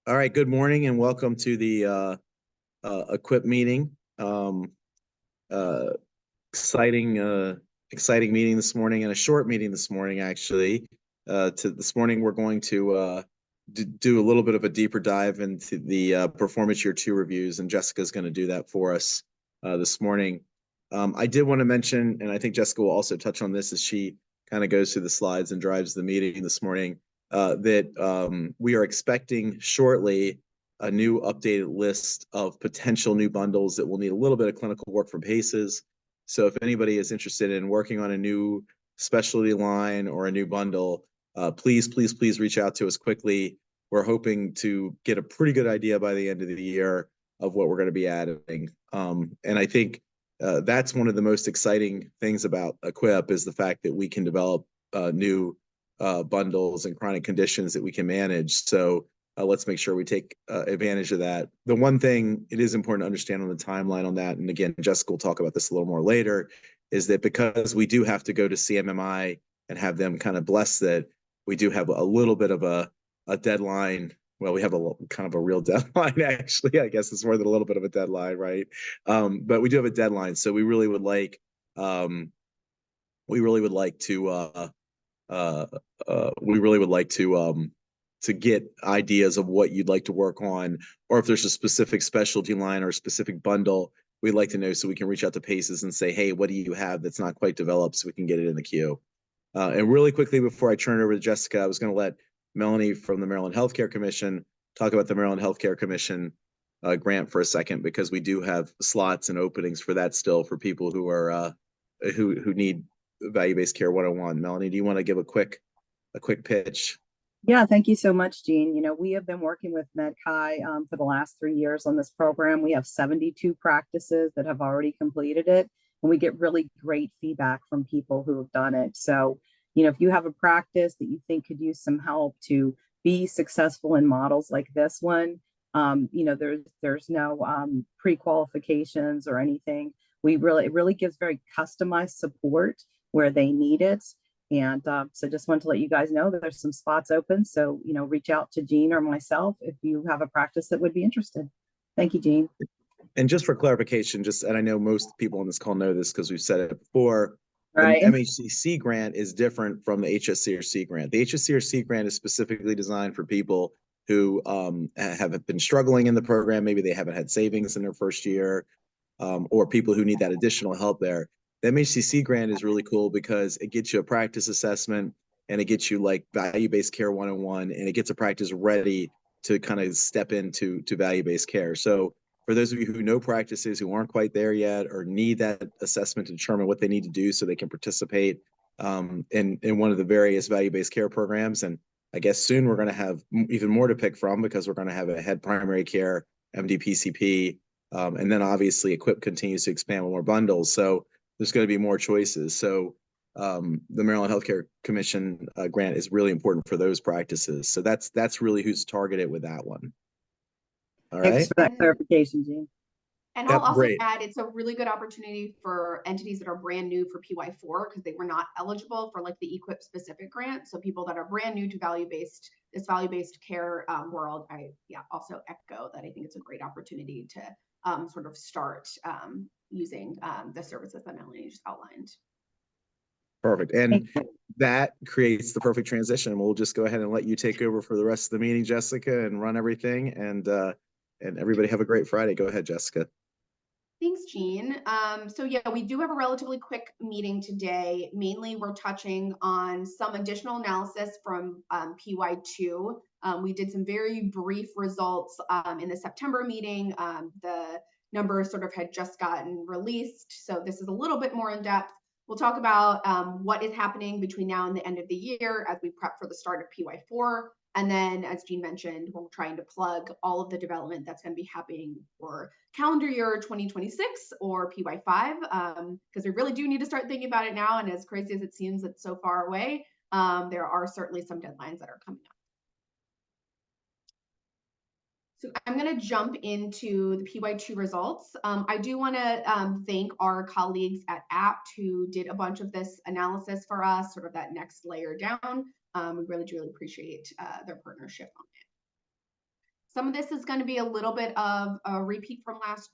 All right, good morning and welcome to the EQIP meeting. Uh, exciting meeting this morning, and a short meeting this morning, actually. This morning, we're going to do a little bit of a deeper dive into the Performance Year 2 reviews, and Jessica's going to do that for us this morning. I did want to mention, and I think Jessica will also touch on this as she kind of goes through the slides and drives the meeting this morning, that we are expecting shortly a new updated list of potential new bundles that will need a little bit of clinical work from PACEs. So if anybody is interested in working on a new specialty line or a new bundle, please reach out to us quickly. We're hoping to get a pretty good idea by the end of the year of what we're going to be adding. And I think that's one of the most exciting things about EQIP is the fact that we can develop new bundles and chronic conditions that we can manage. So let's make sure we take advantage of that. The one thing it is important to understand on the timeline on that, and again, Jessica will talk about this a little more later, is that because we do have to go to CMMI and have them kind of bless that, we do have a little bit of a deadline. Well, we have a kind of a real deadline, actually. I guess it's more than a little bit of a deadline, right? But we do have a deadline, so we really would like to get ideas of what you'd like to work on, or if there's a specific specialty line or a specific bundle we'd like to know, so we can reach out to PACEs and say, hey, what do you have that's not quite developed, so we can get it in the queue. And really quickly, before I turn it over to Jessica, I was going to let Melanie from the Maryland Healthcare Commission talk about the Maryland Healthcare Commission grant for a second, because we do have slots and openings for that still for people who are who need value-based care 101. Melanie, do you want to give a quick pitch? Yeah, thank you so much, Jean. You know, we have been working with MedChi for the last 3 years on this program. We have 72 practices that have already completed it, and we get really great feedback from people who have done it. So, you know, if you have a practice that you think could use some help to be successful in models like this one, you know, there's no pre-qualifications or anything. It really gives very customized support where they need it. And so just want to let you guys know that there's some spots open. So, you know, reach out to Jean or myself if you have a practice that would be interested. Thank you, Jean. And just for clarification, and I know most people on this call know this because we've said it before, right. The MHCC grant is different from the HSCRC grant. The HSCRC grant is specifically designed for people who have been struggling in the program. Maybe they haven't had savings in their first year, or people who need that additional help there. The MHCC grant is really cool because it gets you a practice assessment, and it gets you like value-based care 101, and it gets a practice ready to kind of step into value-based care. So for those of you who know practices who aren't quite there yet, or need that assessment to determine what they need to do so they can participate in one of the various value-based care programs. And I guess soon we're going to have even more to pick from, because we're going to have a head primary care, MD PCP, and then obviously EQIP continues to expand with more bundles. So there's going to be more choices. So the Maryland Healthcare Commission grant is really important for those practices. So that's really who's targeted with that one. All right. Thanks for that clarification, Jean. And I'll also add, it's a really good opportunity for entities that are brand new for PY4, because they were not eligible for like the EQIP specific grant. So people that are brand new to this value-based care world, I also echo that. I think it's a great opportunity to sort of start using the services that Melanie just outlined. Perfect. And that creates the perfect transition. We'll just go ahead and let you take over for the rest of the meeting, Jessica, and run everything. And everybody have a great Friday. Go ahead, Jessica. Thanks, Jean. So yeah, we do have a relatively quick meeting today. Mainly, we're touching on some additional analysis from PY2. We did some very brief results in the September meeting. The numbers sort of had just gotten released, so this is a little bit more in depth. We'll talk about what is happening between now and the end of the year as we prep for the start of PY4. And then, as Jean mentioned, we're trying to plug all of the development that's going to be happening for calendar year 2026 or PY5, because we really do need to start thinking about it now. And as crazy as it seems it's so far away, there are certainly some deadlines that are coming up. So I'm going to jump into the PY2 results. I do want to thank our colleagues at APT who did a bunch of this analysis for us, sort of that next layer down. We really appreciate their partnership on it. Some of this is going to be a little bit of a repeat from last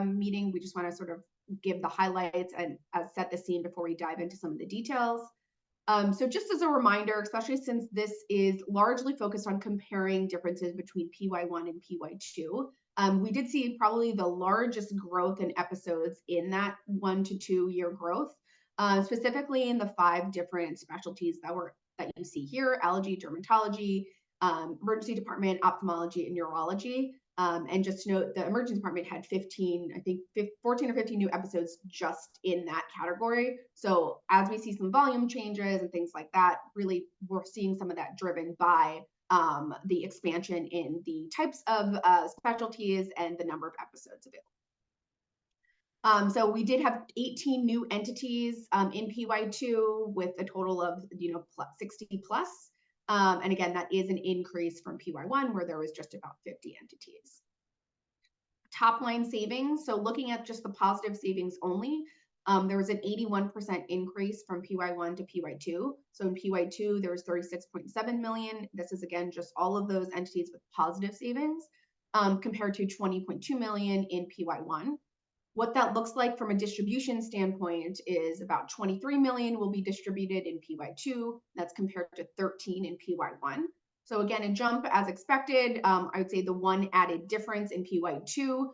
meeting. We just want to sort of give the highlights and set the scene before we dive into some of the details. So just as a reminder, especially since this is largely focused on comparing differences between PY1 and PY2, we did see probably the largest growth in episodes in that 1 to 2 year growth, specifically in the 5 different specialties that you see here: allergy, dermatology, emergency department, ophthalmology, and neurology. And just to note, the emergency department had 14 or 15 new episodes just in that category. So as we see some volume changes and things like that, really we're seeing some of that driven by the expansion in the types of specialties and the number of episodes available. So we did have 18 new entities in PY2 with a total of 60 plus. And again, that is an increase from PY1 where there was just about 50 entities. Top line savings. So looking at just the positive savings only, there was an 81% increase from PY1 to PY2. So in PY2, there was 36.7 million. This is again, just all of those entities with positive savings compared to 20.2 million in PY1. What that looks like from a distribution standpoint is about 23 million will be distributed in PY2. That's compared to 13 in PY1. So again, a jump as expected. I would say the one added difference in PY2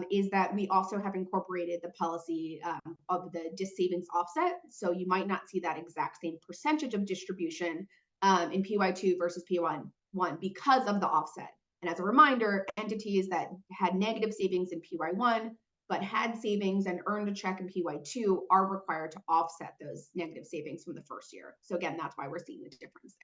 is that we also have incorporated the policy of the dis savings offset. So you might not see that exact same percentage of distribution in PY2 versus PY1 because of the offset. And as a reminder, entities that had negative savings in PY1 but had savings and earned a check in PY2 are required to offset those negative savings from the first year. So again, that's why we're seeing the difference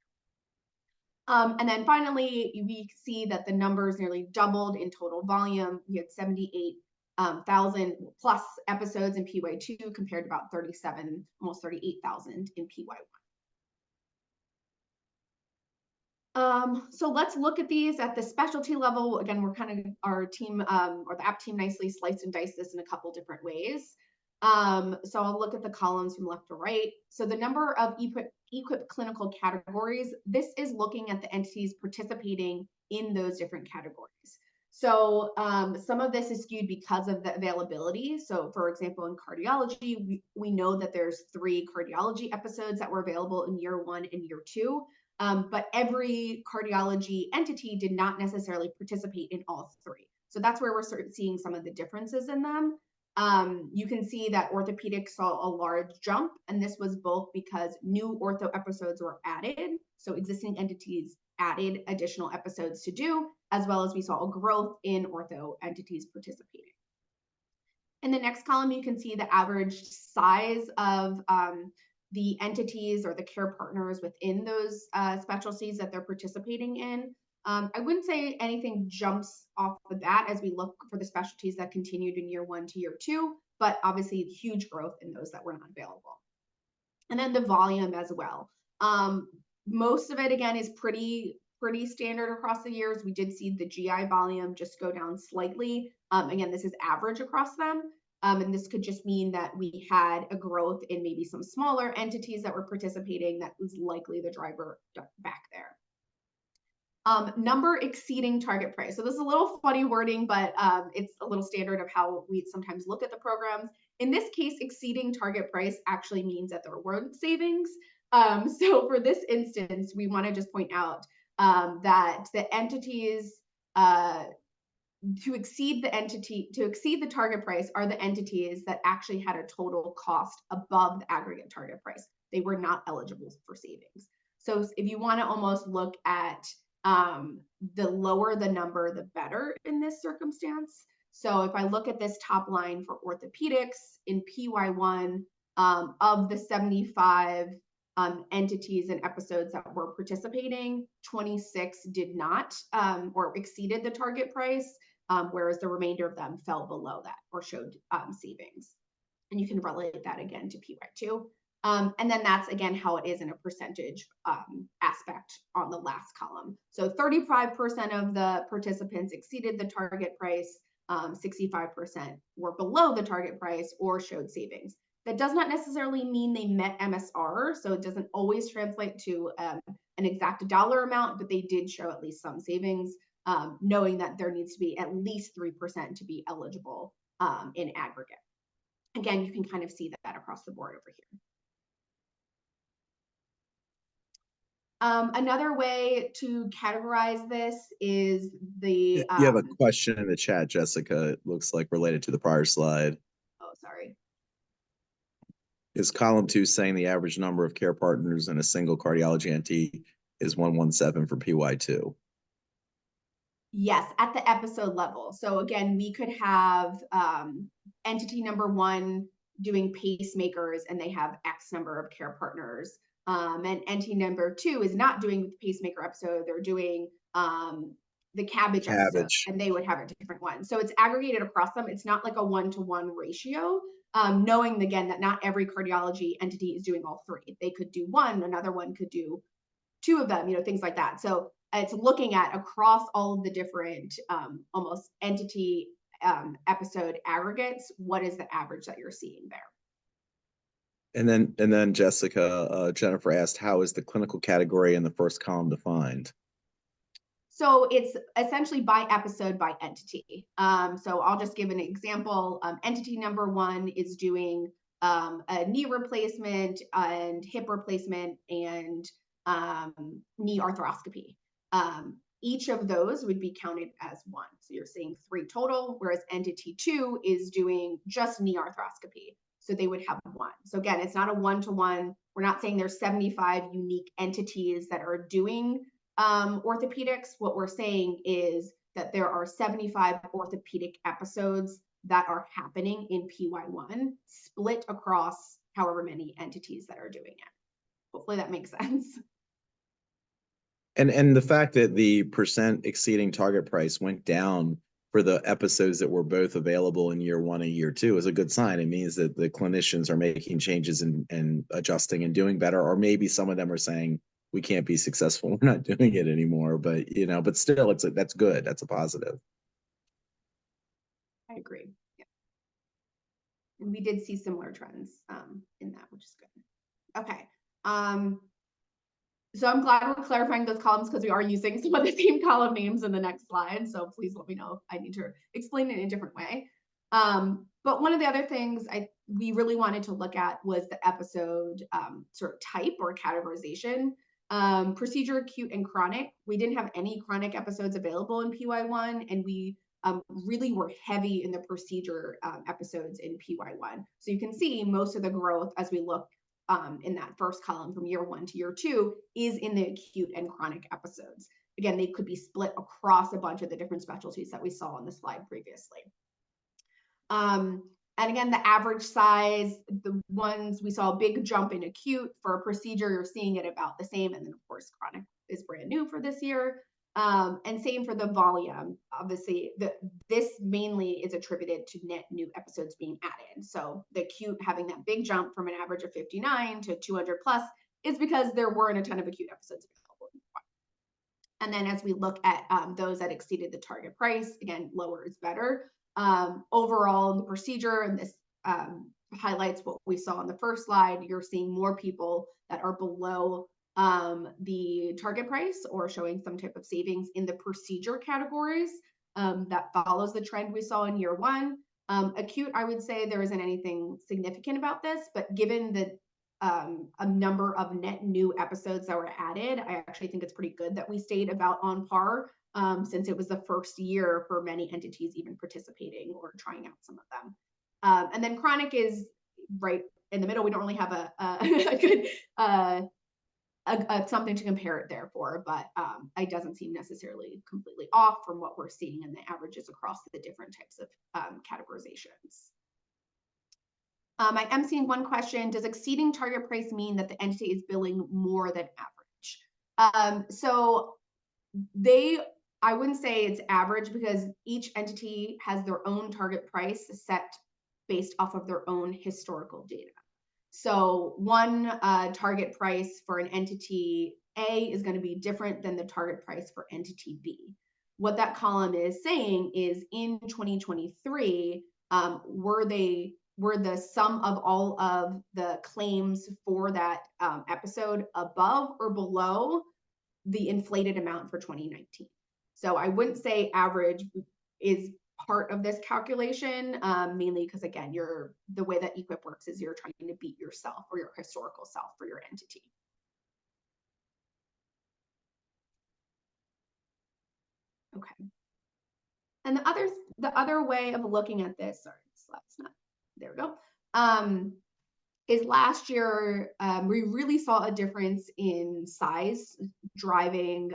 there. And then finally, we see that the numbers nearly doubled in total volume. We had 78,000 plus episodes in PY2 compared to about 37, almost 38,000 in PY1. So let's look at these at the specialty level. Again, we're kind of, our team or the app team nicely sliced and diced this in a couple different ways. So I'll look at the columns from left to right. So the number of EQIP clinical categories, this is looking at the entities participating in those different categories. So some of this is skewed because of the availability. So for example, in cardiology, we know that there's 3 cardiology episodes that were available in year 1 and year 2. But every cardiology entity did not necessarily participate in all 3. So that's where we're sort of seeing some of the differences in them. You can see that orthopedics saw a large jump, and this was both because new ortho episodes were added. So existing entities added additional episodes to do, as well as we saw a growth in ortho entities participating. In the next column, you can see the average size of the entities or the care partners within those specialties that they're participating in. I wouldn't say anything jumps off the bat as we look for the specialties that continued in year 1 to year 2, but obviously huge growth in those that were not available. And then the volume as well. Most of it, again, is pretty standard across the years. We did see the GI volume just go down slightly. Again, this is average across them. And this could just mean that we had a growth in maybe some smaller entities that were participating that was likely the driver back there. Number exceeding target price. So this is a little funny wording, but it's a little standard of how we sometimes look at the programs. In this case, exceeding target price actually means that there weren't savings. So for this instance, we want to just point out that the entities to exceed the target price are the entities that actually had a total cost above the aggregate target price. They were not eligible for savings. So if you want to almost look at the lower the number, the better in this circumstance. So if I look at this top line for orthopedics in PY1, of the 75 entities and episodes that were participating, 26 did not or exceeded the target price, whereas the remainder of them fell below that or showed savings. And you can relate that again to PY2. And then that's, again, how it is in a percentage aspect on the last column. So 35% of the participants exceeded the target price, 65% were below the target price or showed savings. That does not necessarily mean they met MSR, so it doesn't always translate to an exact dollar amount, but they did show at least some savings. knowing that there needs to be at least 3% to be eligible in aggregate. Again, you can kind of see that across the board over here. Another way to categorize this is the. You have a question in the chat, Jessica. It looks like related to the prior slide. Oh, sorry. Is column 2 saying the average number of care partners in a single cardiology entity is 117 for PY2? Yes, at the episode level. So again, we could have entity number 1 doing pacemakers and they have X number of care partners. And entity number 2 is not doing the pacemaker episode, they're doing the cabbage episode, and they would have a different one. So it's aggregated across them. It's not like a 1-to-1 ratio, knowing again that not every cardiology entity is doing all 3. They could do 1, another one could do 2 of them, things like that. So it's looking at across all of the different almost entity episode aggregates, what is the average that you're seeing there? And then Jessica, Jennifer asked, how is the clinical category in the first column defined? So it's essentially by episode, by entity. So I'll just give an example. Entity number 1 is doing a knee replacement and hip replacement and knee arthroscopy. Each of those would be counted as 1. So you're seeing 3 total, whereas entity 2 is doing just knee arthroscopy. So they would have 1. So again, it's not a 1-to-1. We're not saying there's 75 unique entities that are doing orthopedics. What we're saying is that there are 75 orthopedic episodes that are happening in PY1, split across however many entities that are doing it. Hopefully that makes sense. And the fact that the percent exceeding target price went down for the episodes that were both available in year 1 and year 2 is a good sign. It means that the clinicians are making changes and adjusting and doing better, or maybe some of them are saying we can't be successful, we're not doing it anymore. But but still, that's good. That's a positive. I agree. Yeah. And we did see similar trends in that, which is good. Okay. So I'm glad we're clarifying those columns because we are using some of the same column names in the next slide. So please let me know if I need to explain it in a different way. But one of the other things we really wanted to look at was the episode sort of type or categorization. Procedure, acute, and chronic. We didn't have any chronic episodes available in PY1, and we really were heavy in the procedure episodes in PY1. So you can see most of the growth as we look in that first column from year 1 to year 2 is in the acute and chronic episodes. Again, they could be split across a bunch of the different specialties that we saw on the slide previously. And again, the average size, the ones we saw a big jump in acute for a procedure, you're seeing it about the same. And then of course, chronic is brand new for this year. And same for the volume. Obviously, this mainly is attributed to net new episodes being added. So the acute having that big jump from an average of 59 to 200 plus is because there weren't a ton of acute episodes available. And then as we look at those that exceeded the target price, again, lower is better. Overall in the procedure, and this highlights what we saw on the first slide, you're seeing more people that are below the target price or showing some type of savings in the procedure categories. That follows the trend we saw in year 1. Acute, I would say there isn't anything significant about this, but given the a number of net new episodes that were added, I actually think it's pretty good that we stayed about on par since it was the first year for many entities even participating or trying out some of them. And then chronic is right in the middle. We don't really have a good something to compare it there for, but it doesn't seem necessarily completely off from what we're seeing in the averages across the different types of categorizations. I am seeing one question: does exceeding target price mean that the entity is billing more than average? So I wouldn't say it's average because each entity has their own target price set based off of their own historical data. So one target price for an entity A is going to be different than the target price for entity B. What that column is saying is in 2023, were the sum of all of the claims for that episode above or below the inflated amount for 2019? So I wouldn't say average is part of this calculation, mainly because, again, the way that EQIP works is you're trying to beat yourself or your historical self for your entity. Okay. And the other way of looking at this, sorry, slide's not, there we go, is last year, we really saw a difference in size driving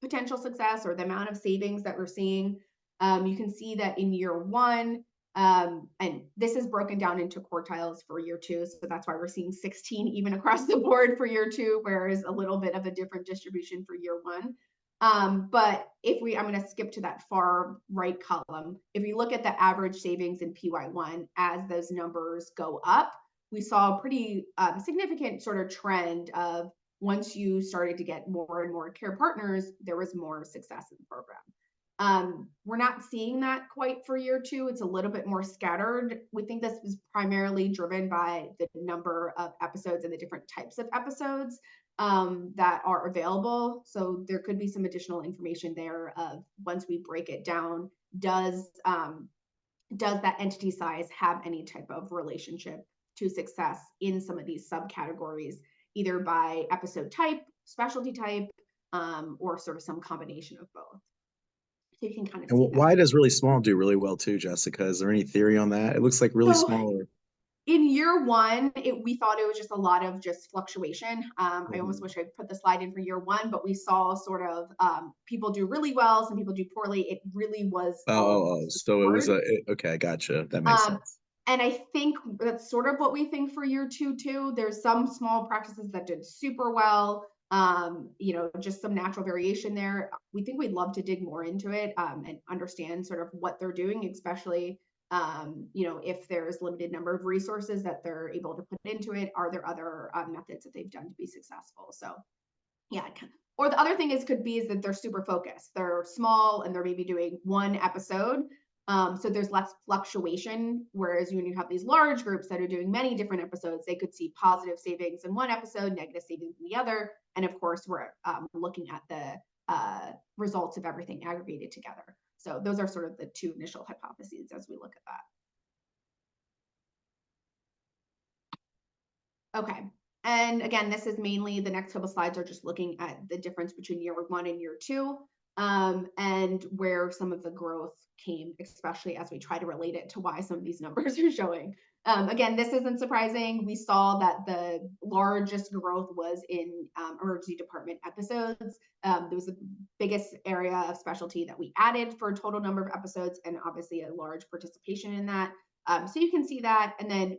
potential success or the amount of savings that we're seeing. You can see that in year one, and this is broken down into quartiles for year two. So that's why we're seeing 16 even across the board for year two, whereas a little bit of a different distribution for year one. But I'm going to skip to that far right column. If you look at the average savings in PY1, as those numbers go up, we saw a pretty significant sort of trend of once you started to get more and more care partners, there was more success in the program. We're not seeing that quite for year two. It's a little bit more scattered. We think this was primarily driven by the number of episodes and the different types of episodes that are available. So there could be some additional information there of once we break it down, does that entity size have any type of relationship to success in some of these subcategories, either by episode type, specialty type, or sort of some combination of both. So you can kind of see that. Why does really small do really well too, Jessica? Is there any theory on that? It looks like really small. In year one, we thought it was just a lot of just fluctuation. I almost wish I put the slide in for year one, but we saw sort of people do really well, some people do poorly. It really was. So it was okay, gotcha. That makes sense. And I think that's sort of what we think for year two too. There's some small practices that did super well. Just some natural variation there. We think we'd love to dig more into it and understand sort of what they're doing, especially if there's limited number of resources that they're able to put into it. Are there other methods that they've done to be successful? So yeah. Or the other thing could be that they're super focused. They're small and they're maybe doing one episode. So there's less fluctuation, whereas when you have these large groups that are doing many different episodes, they could see positive savings in one episode, negative savings in the other. And of course, we're looking at the results of everything aggregated together. So those are sort of the two initial hypotheses as we look at that. Okay. And again, this is mainly the next couple slides are just looking at the difference between year one and year two. And where some of the growth came, especially as we try to relate it to why some of these numbers are showing. Again, this isn't surprising. We saw that the largest growth was in emergency department episodes. There was the biggest area of specialty that we added for a total number of episodes, and obviously a large participation in that. So you can see that. And then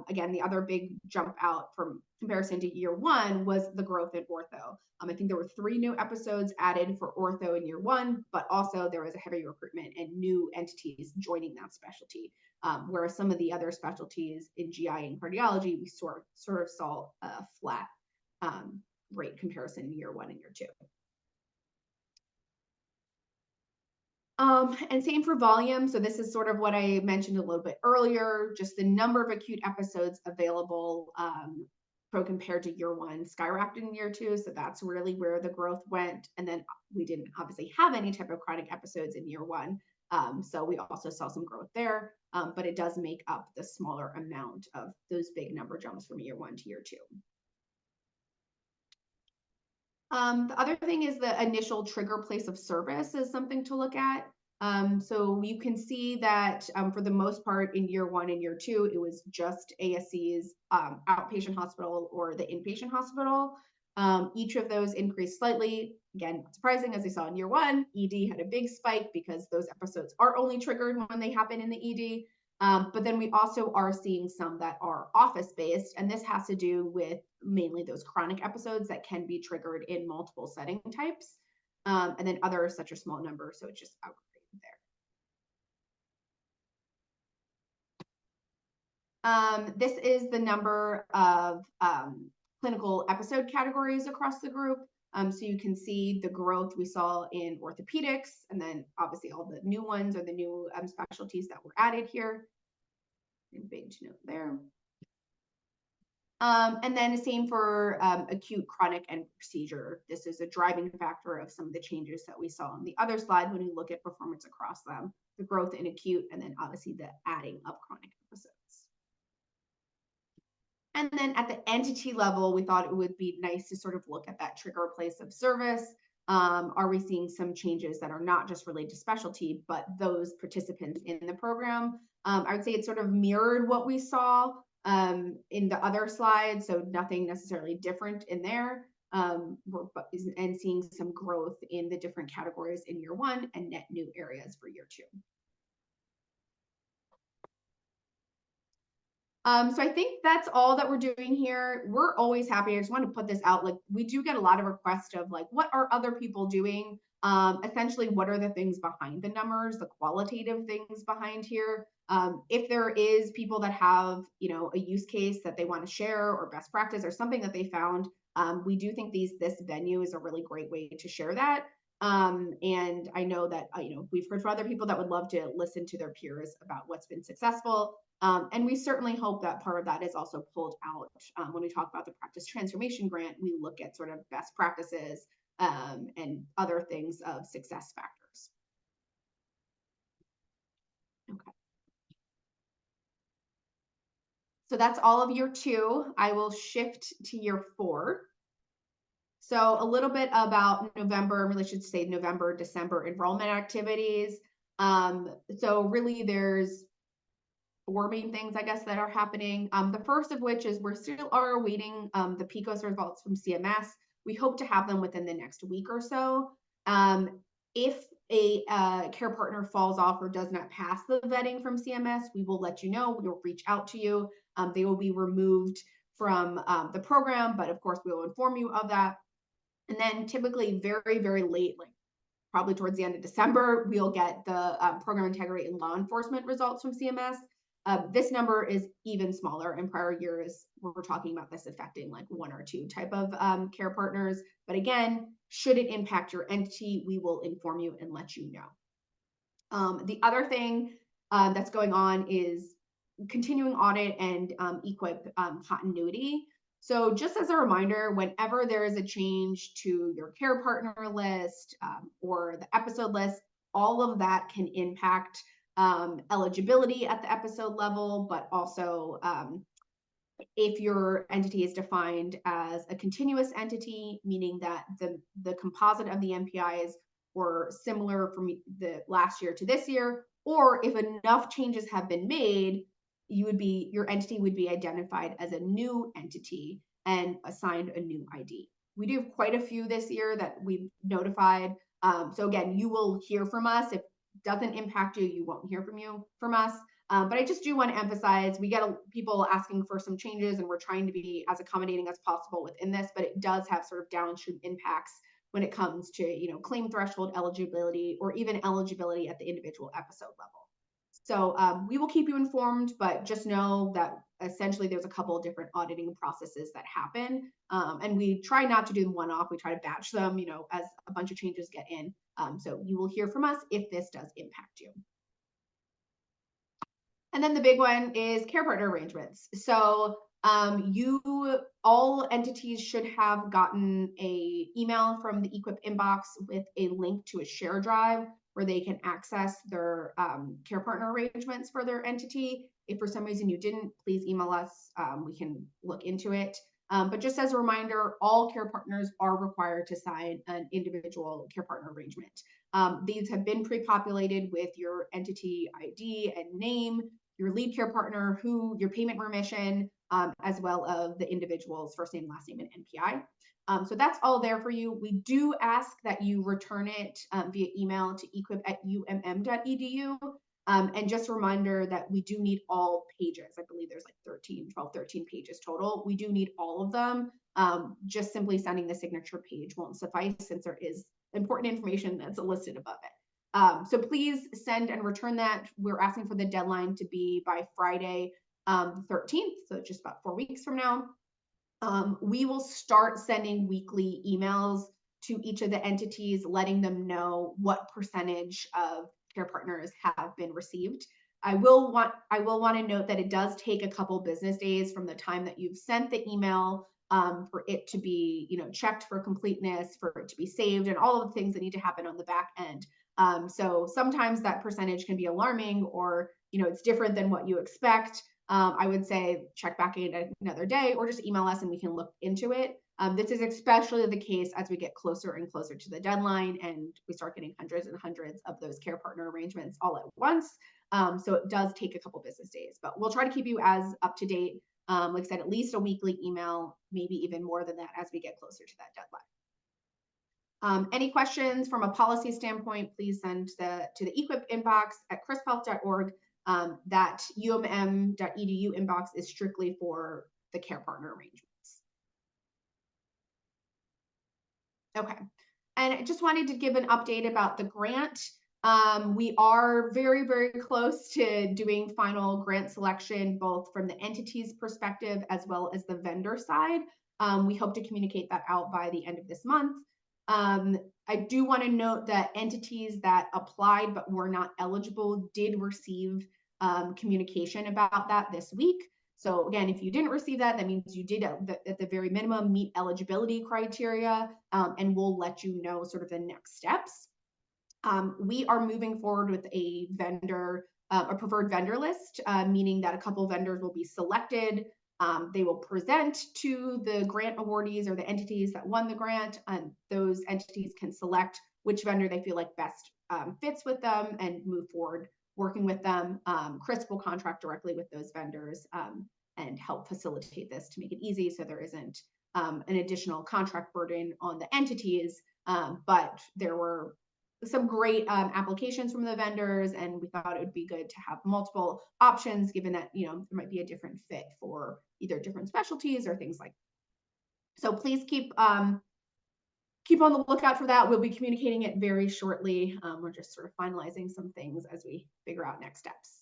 again, the other big jump out from comparison to year one was the growth in ortho. I think there were 3 new episodes added for ortho in year one, but also there was a heavy recruitment and new entities joining that specialty. Whereas some of the other specialties in GI and cardiology, we sort of saw a flat rate comparison in year one and year two. And same for volume. So this is sort of what I mentioned a little bit earlier, just the number of acute episodes available compared to year one skyrocketed in year two. So that's really where the growth went. And then we didn't obviously have any type of chronic episodes in year one. So we also saw some growth there, but it does make up the smaller amount of those big number jumps from year one to year two. The other thing is the initial trigger place of service is something to look at. So you can see that for the most part in year one and year two, it was just ASC's outpatient hospital or the inpatient hospital. Each of those increased slightly. Again, not surprising, as we saw in year one, ED had a big spike because those episodes are only triggered when they happen in the ED. But then we also are seeing some that are office-based, and this has to do with mainly those chronic episodes that can be triggered in multiple setting types, and then others such a small number, so it's just aggregated there. This is the number of clinical episode categories across the group. So you can see the growth we saw in orthopedics, and then obviously all the new ones or the new specialties that were added here. And big note there. And then the same for acute, chronic, and procedure. This is a driving factor of some of the changes that we saw on the other slide when we look at performance across them, the growth in acute, and then obviously the adding of chronic episodes. And then at the entity level, we thought it would be nice to sort of look at that trigger place of service. Are we seeing some changes that are not just related to specialty, but those participants in the program? I would say it sort of mirrored what we saw in the other slides, so nothing necessarily different in there. And seeing some growth in the different categories in year one and net new areas for year two. So I think that's all that we're doing here. We're always happy. I just want to put this out. Like, we do get a lot of requests of like, what are other people doing? Essentially, what are the things behind the numbers, the qualitative things behind here? If there is people that have, you know, a use case that they want to share or best practice or something that they found, we do think this venue is a really great way to share that. And I know that, you know, we've heard from other people that would love to listen to their peers about what's been successful. And we certainly hope that part of that is also pulled out when we talk about the practice transformation grant. We look at sort of best practices and other things of success factors. Okay. So that's all of year two. I will shift to year four. So a little bit about November, really should say November, December enrollment activities. So really there's 4 main things, I guess, that are happening. The first of which is we're still awaiting the PICOS results from CMS. We hope to have them within the next week or so. If a care partner falls off or does not pass the vetting from CMS, we will let you know. We will reach out to you. They will be removed from the program, but of course we will inform you of that. And then typically very, very late, like probably towards the end of December, we'll get the program integrity and law enforcement results from CMS. This number is even smaller. In prior years, we're talking about this affecting like 1 or 2 type of care partners. But again, should it impact your entity, we will inform you and let you know. The other thing that's going on is continuing audit and EQIP continuity. So just as a reminder, whenever there is a change to your care partner list or the episode list, all of that can impact eligibility at the episode level, but also if your entity is defined as a continuous entity, meaning that the composite of the MPIs were similar from the last year to this year, or if enough changes have been made, your entity would be identified as a new entity and assigned a new ID. We do have quite a few this year that we've notified. So again, you will hear from us. If it doesn't impact you, you won't hear from us. But I just do want to emphasize, we get people asking for some changes and we're trying to be as accommodating as possible within this, but it does have sort of downstream impacts when it comes to, you know, claim threshold eligibility or even eligibility at the individual episode level. So we will keep you informed, but just know that essentially there's a couple of different auditing processes that happen. And we try not to do them one-off. We try to batch them, you know, as a bunch of changes get in. So you will hear from us if this does impact you. And then the big one is care partner arrangements. So all entities should have gotten an email from the EQIP inbox with a link to a share drive where they can access their care partner arrangements for their entity. If for some reason you didn't, please email us. We can look into it. But just as a reminder, all care partners are required to sign an individual care partner arrangement. These have been pre-populated with your entity ID and name, your lead care partner, your payment remission, as well as the individual's first name, last name, and NPI. So that's all there for you. We do ask that you return it via email to equip@umm.edu. And just a reminder that we do need all pages. I believe there's like 13 pages total. We do need all of them. Just simply sending the signature page won't suffice since there is important information that's listed above it. So please send and return that. We're asking for the deadline to be by Friday, 13th, so just about 4 weeks from now. We will start sending weekly emails to each of the entities, letting them know what percentage of care partners have been received. I will want to note that it does take a couple business days from the time that you've sent the email for it to be, checked for completeness, for it to be saved, and all of the things that need to happen on the back end. So sometimes that percentage can be alarming, or it's different than what you expect. I would say check back in another day, or just email us and we can look into it. This is especially the case as we get closer and closer to the deadline and we start getting hundreds and hundreds of those care partner arrangements all at once. So it does take a couple business days, but we'll try to keep you as up to date. Like I said, at least a weekly email, maybe even more than that as we get closer to that deadline. Any questions from a policy standpoint, please send to the EQIP inbox at crisphealth.org. That umm.edu inbox is strictly for the care partner arrangements. Okay, and I just wanted to give an update about the grant. We are very, very close to doing final grant selection, both from the entity's perspective as well as the vendor side. We hope to communicate that out by the end of this month. I do want to note that entities that applied but were not eligible did receive communication about that this week. So again, if you didn't receive that, that means you did at the very minimum meet eligibility criteria, and we'll let you know sort of the next steps. We are moving forward with a vendor, a preferred vendor list, meaning that a couple vendors will be selected. They will present to the grant awardees or the entities that won the grant, and those entities can select which vendor they feel like best fits with them and move forward working with them. Chris will contract directly with those vendors and help facilitate this to make it easy so there isn't an additional contract burden on the entities. But there were some great applications from the vendors, and we thought it would be good to have multiple options given that there might be a different fit for either different specialties or things like that. So please keep on the lookout for that. We'll be communicating it very shortly. We're just sort of finalizing some things as we figure out next steps.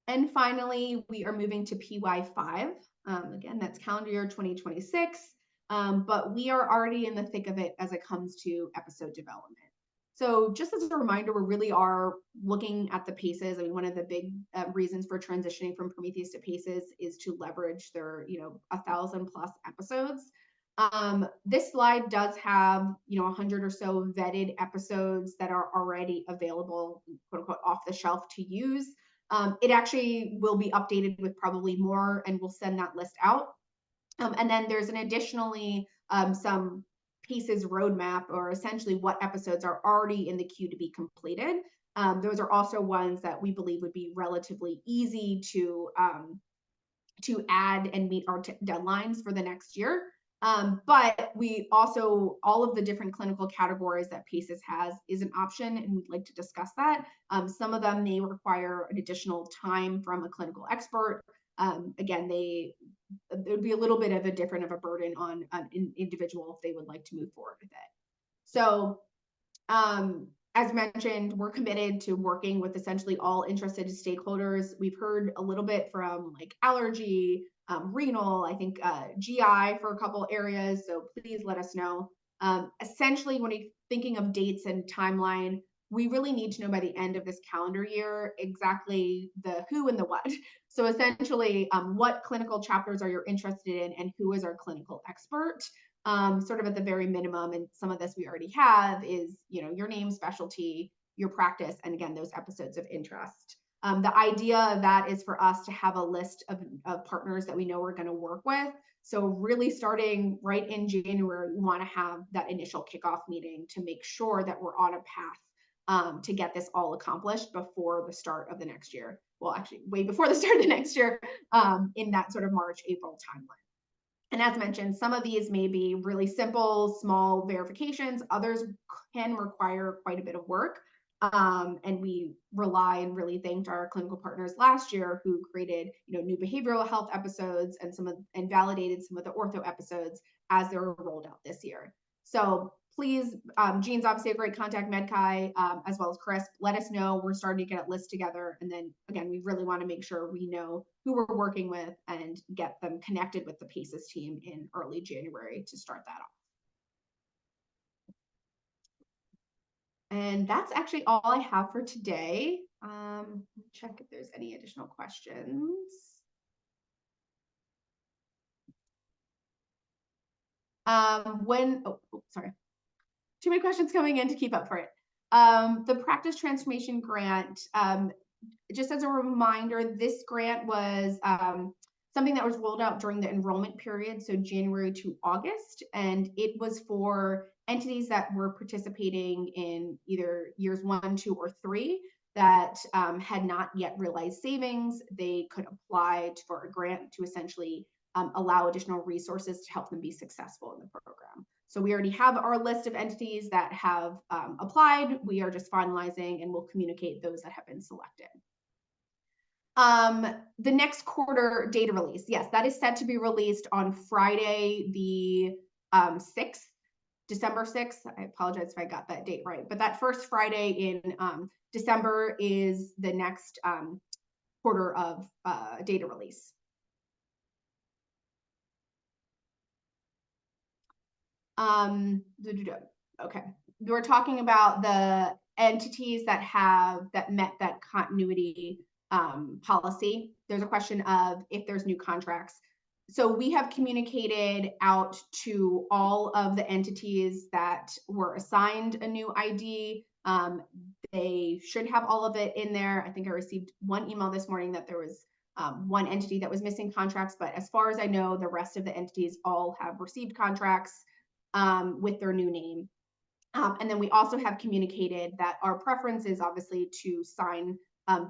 And finally, we are moving to PY5. Again, that's calendar year 2026. But we are already in the thick of it as it comes to episode development. So just as a reminder, we really are looking at the PACEs. I mean, one of the big reasons for transitioning from Prometheus to PACEs is to leverage their 1,000+ episodes. This slide does have 100 or so vetted episodes that are already available, quote unquote, off the shelf to use. It actually will be updated with probably more, and we'll send that list out. And then there's an additionally some PACEs roadmap, or essentially what episodes are already in the queue to be completed. Those are also ones that we believe would be relatively easy to add and meet our deadlines for the next year. But we also, all of the different clinical categories that PACEs has is an option, and we'd like to discuss that. Some of them may require an additional time from a clinical expert. Again, there would be a little bit of a different of a burden on an individual if they would like to move forward with it. So as mentioned, we're committed to working with essentially all interested stakeholders. We've heard a little bit from like allergy, renal, I think GI for a couple areas. So please let us know. Essentially, when you're thinking of dates and timeline, we really need to know by the end of this calendar year exactly the who and the what. So essentially, what clinical chapters are you interested in, and who is our clinical expert? Sort of at the very minimum, and some of this we already have, is your name, specialty, your practice, and again, those episodes of interest. The idea of that is for us to have a list of partners that we know we're going to work with. So really starting right in January, we want to have that initial kickoff meeting to make sure that we're on a path to get this all accomplished before the start of the next year. Well, actually, way before the start of the next year, in that sort of March, April timeline. And as mentioned, some of these may be really simple, small verifications. Others can require quite a bit of work. And we rely and really thanked our clinical partners last year who created new behavioral health episodes and validated some of the ortho episodes as they were rolled out this year. So please, Jean's obviously a great contact, MedChi, as well as Chris. Let us know. We're starting to get a list together. And then again, we really want to make sure we know who we're working with and get them connected with the PACEs team in early January to start that off. And that's actually all I have for today. Check if there's any additional questions. Sorry, too many questions coming in to keep up for it. The practice transformation grant, just as a reminder, this grant was something that was rolled out during the enrollment period, so January to August, and it was for entities that were participating in either years 1, 2, or 3 that had not yet realized savings. They could apply for a grant to essentially allow additional resources to help them be successful in the program. So we already have our list of entities that have applied. We are just finalizing, and we'll communicate those that have been selected. The next quarter data release, yes, that is set to be released on Friday, the 6th, December 6th. I apologize if I got that date right, but that first Friday in December is the next quarter of data release. Okay, we're talking about the entities that met that continuity policy. There's a question of if there's new contracts. So we have communicated out to all of the entities that were assigned a new ID. They should have all of it in there. I think I received one email this morning that there was one entity that was missing contracts, but as far as I know, the rest of the entities all have received contracts with their new name. And then we also have communicated that our preference is obviously to sign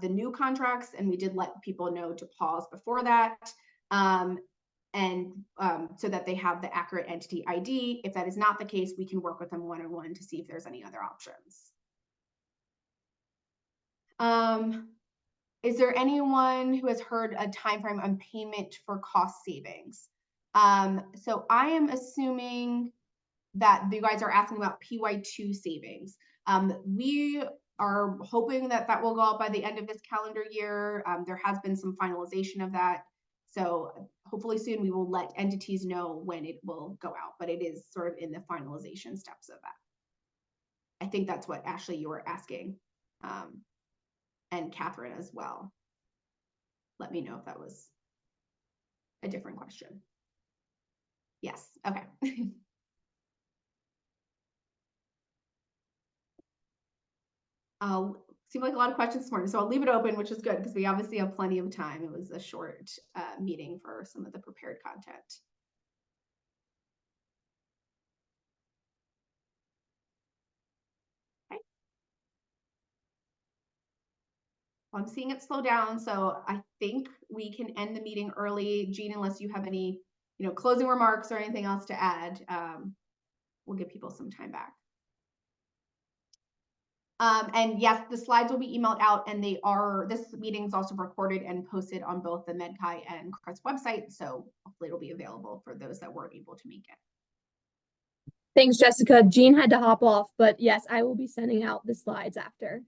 the new contracts, and we did let people know to pause before that, so that they have the accurate entity ID. If that is not the case, we can work with them one-on-one to see if there's any other options. Is there anyone who has heard a timeframe on payment for cost savings? So I am assuming that you guys are asking about PY2 savings. We are hoping that that will go out by the end of this calendar year. There has been some finalization of that. So hopefully soon we will let entities know when it will go out, but it is sort of in the finalization steps of that. I think that's what Ashley, you were asking, and Catherine as well. Let me know if that was a different question. Yes, okay. Seemed like a lot of questions this morning, so I'll leave it open, which is good because we obviously have plenty of time. It was a short meeting for some of the prepared content. Okay. Well, I'm seeing it slow down, so I think we can end the meeting early. Jean, unless you have any, closing remarks or anything else to add, we'll give people some time back. And yes, the slides will be emailed out, and this meeting is also recorded and posted on both the MedChi and CREST website. So hopefully it'll be available for those that weren't able to make it. Thanks, Jessica. Jean had to hop off, but yes, I will be sending out the slides after.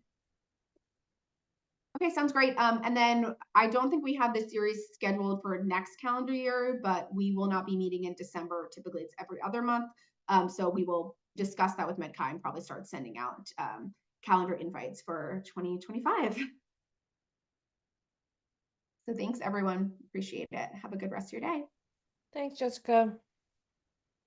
Okay, sounds great. And then I don't think we have this series scheduled for next calendar year, but we will not be meeting in December. Typically it's every other month. So we will discuss that with MedChi and probably start sending out calendar invites for 2025. So thanks everyone, appreciate it. Have a good rest of your day. Thanks, Jessica.